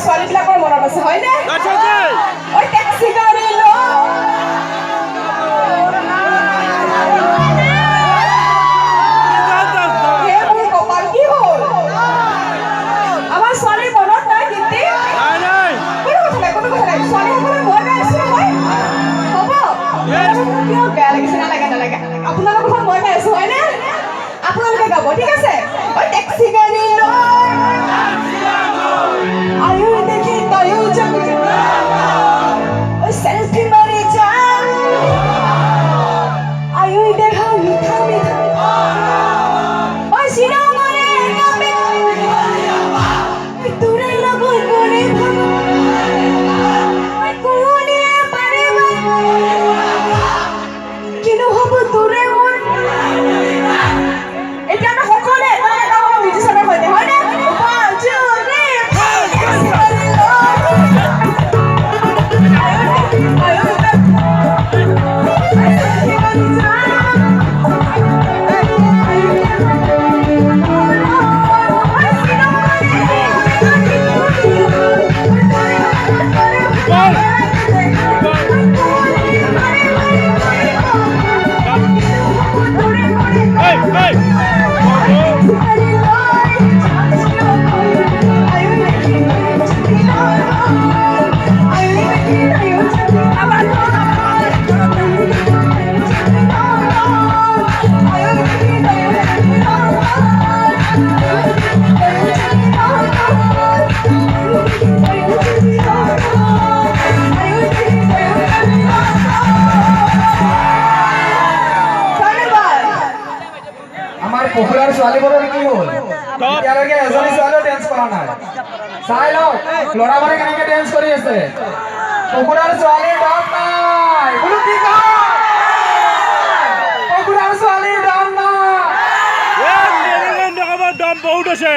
ছোৱালীবিলাকৰ মনত আছে হয়নে ঐ টেক্সি গাড়ী লো মোৰ কপাল কি হ'ল আমাৰ ছোৱালীৰ মনত নাই কিন্তু কোনো কথা নাই ছোৱালীসকলে মই গাই আছো মই হ'ব কিয় বেয়া লাগিছে নালাগে আপোনালোকৰ ঘৰত মই গাই আছো হয়নে আপোনালোকে গাব ঠিক আছে ঐ টেক্সি গাড়ী লো আয়ো দেখি তায়ো জগ ওই সেলফি মারি যা আয়ো দেখা মিঠা মিঠা ওই সিনা মানে গাবে দূরে লাগো করে ওই কোনে পারে কিনো হব দূরে মন এটা আমরা সকলে আমরা মিউজিশিয়ানের হইতে হয় না পপুলার ছোৱালীবোৰৰ কি হ'ল এতিয়ালৈকে এজনী ছোৱালীও ডেন্স কৰা নাই চাই লওক ল'ৰাবোৰে কেনেকৈ ডেন্স কৰি আছে পপুলাৰ ছোৱালীৰ দাম নাই বোলো কি কয় পপুলাৰ ছোৱালীৰ দাম নাই দাম বহুত আছে